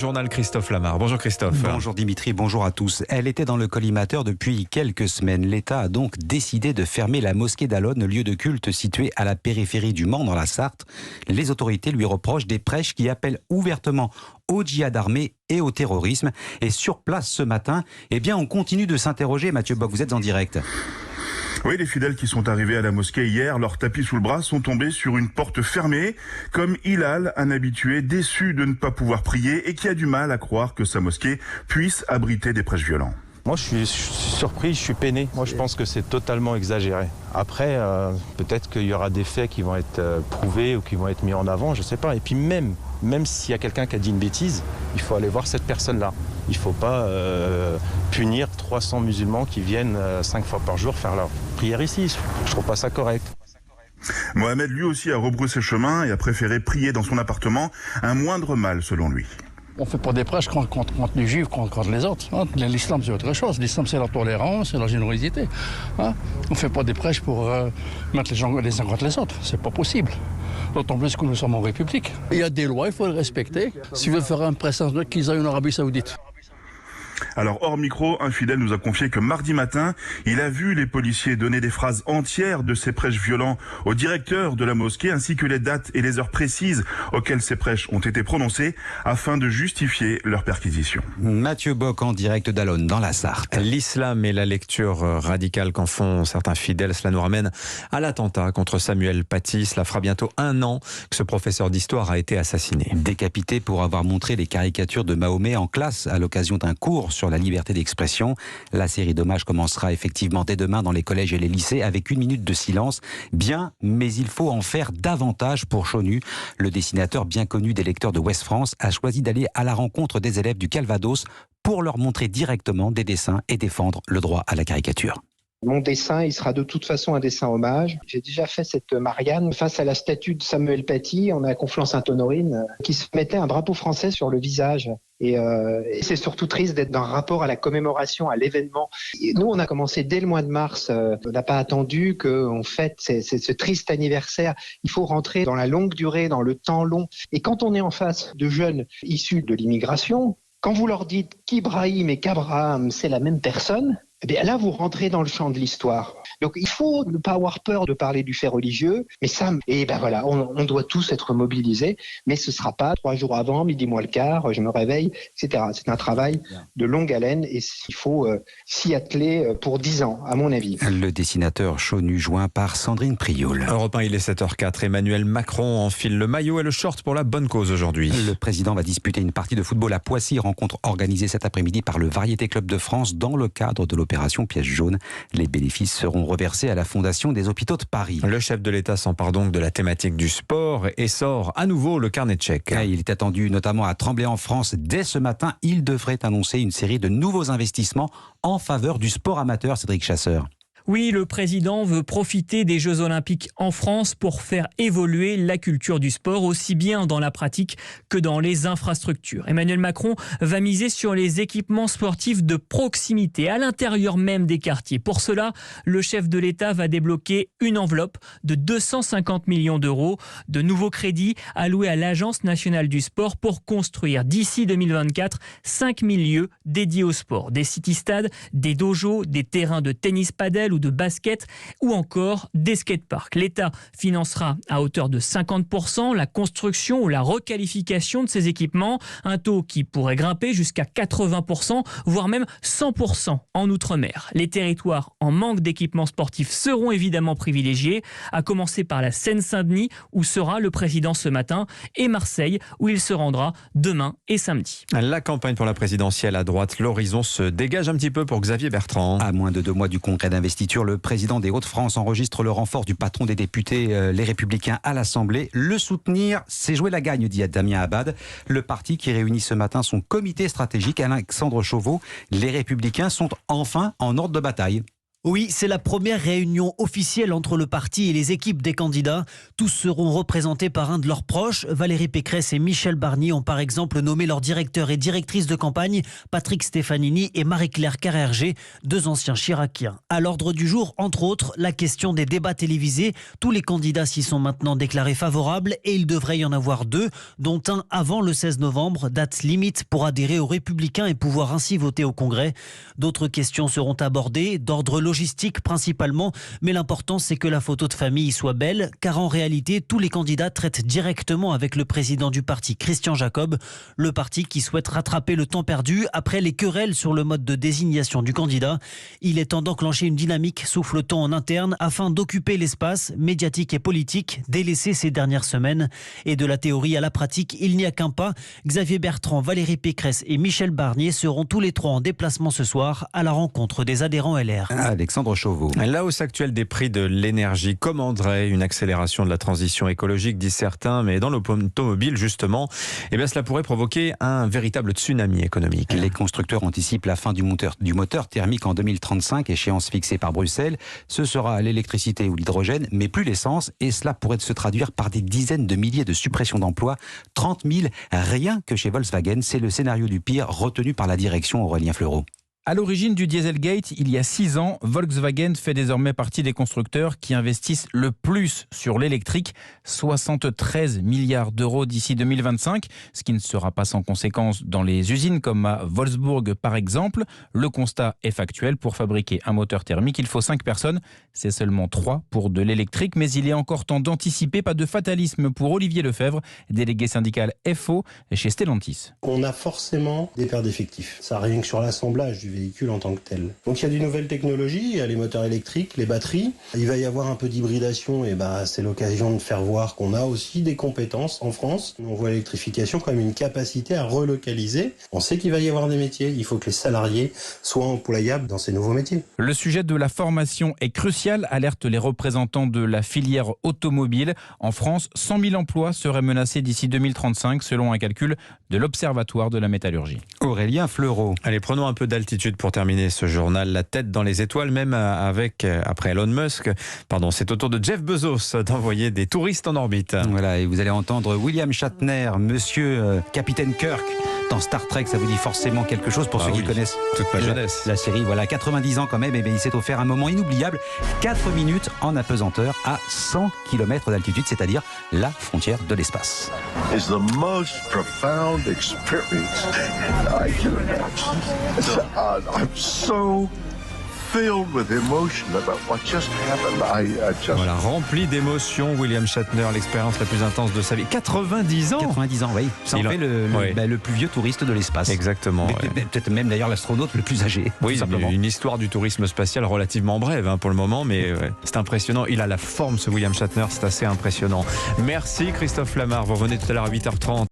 Journal Christophe Lamar. Bonjour Christophe. Bonjour Dimitri, bonjour à tous. Elle était dans le collimateur depuis quelques semaines. L'État a donc décidé de fermer la mosquée d'Alonne, lieu de culte situé à la périphérie du Mans dans la Sarthe. Les autorités lui reprochent des prêches qui appellent ouvertement au djihad armé et au terrorisme. Et sur place ce matin, on continue de s'interroger. Mathieu Bock, vous êtes en direct. Oui, les fidèles qui sont arrivés à la mosquée hier, leur tapis sous le bras, sont tombés sur une porte fermée, comme Hilal, un habitué déçu de ne pas pouvoir prier et qui a du mal à croire que sa mosquée puisse abriter des prêches violents. Moi, je suis surpris, je suis peiné. Moi, je pense que c'est totalement exagéré. Après, peut-être qu'il y aura des faits qui vont être prouvés ou qui vont être mis en avant, je ne sais pas. Et puis même s'il y a quelqu'un qui a dit une bêtise, il faut aller voir cette personne-là. Il ne faut pas punir 300 musulmans qui viennent 5 fois par jour faire leur prière ici. Je ne trouve pas ça correct. Mohamed, lui aussi, a rebroussé chemin et a préféré prier dans son appartement, un moindre mal selon lui. On ne fait pas des prêches contre les juifs, contre les autres. L'islam, c'est autre chose. L'islam, c'est la tolérance, c'est la générosité. On ne fait pas des prêches pour mettre les gens les uns contre les autres. C'est pas possible. D'autant plus que nous sommes en République. Il y a des lois, il faut les respecter. S'ils veulent faire un prêche, qu'ils aillent en Arabie Saoudite. Alors, hors micro, un fidèle nous a confié que mardi matin, il a vu les policiers donner des phrases entières de ces prêches violents au directeur de la mosquée, ainsi que les dates et les heures précises auxquelles ces prêches ont été prononcées, afin de justifier leur perquisition. Mathieu Bock en direct d'Alonne, dans la Sarthe. L'islam et la lecture radicale qu'en font certains fidèles, cela nous ramène à l'attentat contre Samuel Paty. Cela fera bientôt 1 an que ce professeur d'histoire a été assassiné. Décapité pour avoir montré les caricatures de Mahomet en classe à l'occasion d'un cours sur la liberté d'expression. La série d'hommages commencera effectivement dès demain dans les collèges et les lycées avec 1 minute de silence. Bien, mais il faut en faire davantage pour Chonu. Le dessinateur bien connu des lecteurs de Ouest France a choisi d'aller à la rencontre des élèves du Calvados pour leur montrer directement des dessins et défendre le droit à la caricature. Mon dessin, il sera de toute façon un dessin hommage. J'ai déjà fait cette Marianne face à la statue de Samuel Paty, on est à Conflans-Sainte-Honorine, qui se mettait un drapeau français sur le visage. Et c'est surtout triste d'être dans un rapport à la commémoration, à l'événement. Et nous, on a commencé dès le mois de mars. On n'a pas attendu qu'on fête ce triste anniversaire. Il faut rentrer dans la longue durée, dans le temps long. Et quand on est en face de jeunes issus de l'immigration, quand vous leur dites qu'Ibrahim et qu'Abraham, c'est la même personne, eh bien là, vous rentrez dans le champ de l'histoire. Donc, il faut ne pas avoir peur de parler du fait religieux. Mais ça, on doit tous être mobilisés. Mais ce ne sera pas 3 jours avant, midi moins le quart, je me réveille, etc. C'est un travail de longue haleine et il faut s'y atteler pour 10 ans, à mon avis. Le dessinateur Chonu, joint par Sandrine Prioul. Europe 1, il est 7h04. Emmanuel Macron enfile le maillot et le short pour la bonne cause aujourd'hui. Le président va disputer une partie de football à Poissy, rencontre organisée cet après-midi par le Variété Club de France dans le cadre de l'opération Piège jaune. Les bénéfices seront reversés à la Fondation des Hôpitaux de Paris. Le chef de l'État s'empare donc de la thématique du sport et sort à nouveau le carnet de chèques. Il est attendu notamment à Tremblay en France. Dès ce matin, il devrait annoncer une série de nouveaux investissements en faveur du sport amateur, Cédric Chasseur. Oui, le président veut profiter des Jeux Olympiques en France pour faire évoluer la culture du sport, aussi bien dans la pratique que dans les infrastructures. Emmanuel Macron va miser sur les équipements sportifs de proximité, à l'intérieur même des quartiers. Pour cela, le chef de l'État va débloquer une enveloppe de 250 millions d'euros de nouveaux crédits alloués à l'Agence nationale du sport pour construire d'ici 2024 5000 lieux dédiés au sport. Des city-stades, des dojos, des terrains de tennis padel ou de basket ou encore des skateparks. L'État financera à hauteur de 50% la construction ou la requalification de ces équipements, un taux qui pourrait grimper jusqu'à 80%, voire même 100% en Outre-mer. Les territoires en manque d'équipements sportifs seront évidemment privilégiés, à commencer par la Seine-Saint-Denis où sera le président ce matin et Marseille où il se rendra demain et samedi. La campagne pour la présidentielle à droite, l'horizon se dégage un petit peu pour Xavier Bertrand. À moins de 2 mois du congrès d'investiture, le président des Hauts-de-France enregistre le renfort du patron des députés, les Républicains, à l'Assemblée. Le soutenir, c'est jouer la gagne, dit Damien Abad. Le parti qui réunit ce matin son comité stratégique, Alexandre Chauveau. Les Républicains sont enfin en ordre de bataille. Oui, c'est la première réunion officielle entre le parti et les équipes des candidats. Tous seront représentés par un de leurs proches. Valérie Pécresse et Michel Barnier ont par exemple nommé leurs directeurs et directrices de campagne, Patrick Stefanini et Marie-Claire Carrerger, 2 anciens chiraciens. À l'ordre du jour, entre autres, la question des débats télévisés. Tous les candidats s'y sont maintenant déclarés favorables et il devrait y en avoir 2, dont un avant le 16 novembre, date limite pour adhérer aux Républicains et pouvoir ainsi voter au Congrès. D'autres questions seront abordées, d'ordre logistique principalement, mais l'important c'est que la photo de famille soit belle, car en réalité tous les candidats traitent directement avec le président du parti, Christian Jacob, le parti qui souhaite rattraper le temps perdu après les querelles sur le mode de désignation du candidat. Il est temps d'enclencher une dynamique, souffle-t-on en interne, afin d'occuper l'espace médiatique et politique délaissé ces dernières semaines. Et de la théorie à la pratique, il n'y a qu'un pas. Xavier Bertrand, Valérie Pécresse et Michel Barnier seront tous les 3 en déplacement ce soir à la rencontre des adhérents LR. Alexandre Chauveau. La hausse actuelle des prix de l'énergie commanderait une accélération de la transition écologique, disent certains, mais dans l'automobile, justement, cela pourrait provoquer un véritable tsunami économique. Les constructeurs anticipent la fin du moteur thermique en 2035, échéance fixée par Bruxelles. Ce sera l'électricité ou l'hydrogène, mais plus l'essence, et cela pourrait se traduire par des dizaines de milliers de suppressions d'emplois, 30 000 rien que chez Volkswagen. C'est le scénario du pire retenu par la direction. Aurélien Fleureau. À l'origine du Dieselgate, il y a 6 ans, Volkswagen fait désormais partie des constructeurs qui investissent le plus sur l'électrique, 73 milliards d'euros d'ici 2025, ce qui ne sera pas sans conséquence dans les usines comme à Wolfsburg par exemple. Le constat est factuel, pour fabriquer un moteur thermique, il faut 5 personnes, c'est seulement 3 pour de l'électrique, mais il est encore temps d'anticiper, pas de fatalisme pour Olivier Lefebvre, délégué syndical FO chez Stellantis. On a forcément des pertes d'effectifs, ça rien que sur l'assemblage du véhicule en tant que tel. Donc il y a des nouvelles technologies, il y a les moteurs électriques, les batteries. Il va y avoir un peu d'hybridation et c'est l'occasion de faire voir qu'on a aussi des compétences en France. On voit l'électrification comme une capacité à relocaliser. On sait qu'il va y avoir des métiers, il faut que les salariés soient employables dans ces nouveaux métiers. Le sujet de la formation est crucial, alertent les représentants de la filière automobile. En France, 100 000 emplois seraient menacés d'ici 2035 selon un calcul de l'Observatoire de la métallurgie. Aurélien Fleureau. Allez, prenons un peu d'altitude pour terminer ce journal. La tête dans les étoiles, même après Elon Musk. C'est au tour de Jeff Bezos d'envoyer des touristes en orbite. Voilà, et vous allez entendre William Shatner, monsieur Capitaine Kirk. Dans Star Trek, ça vous dit forcément quelque chose pour ceux qui connaissent toute ma jeunesse. La série, 90 ans quand même, il s'est offert un moment inoubliable, 4 minutes en apesanteur à 100 km d'altitude, c'est-à-dire la frontière de l'espace. It's the most profound experience I can imagine. I'm so filled with emotion about what just happened. Voilà, rempli d'émotions, William Shatner, l'expérience la plus intense de sa vie. 90 ans 90 ans, oui. Ça en fait le plus vieux touriste de l'espace. Exactement. Peut-être même d'ailleurs l'astronaute le plus âgé. Oui, une histoire du tourisme spatial relativement brève pour le moment, mais c'est impressionnant. Il a la forme, ce William Shatner, c'est assez impressionnant. Merci Christophe Lamar, vous revenez tout à l'heure à 8h30.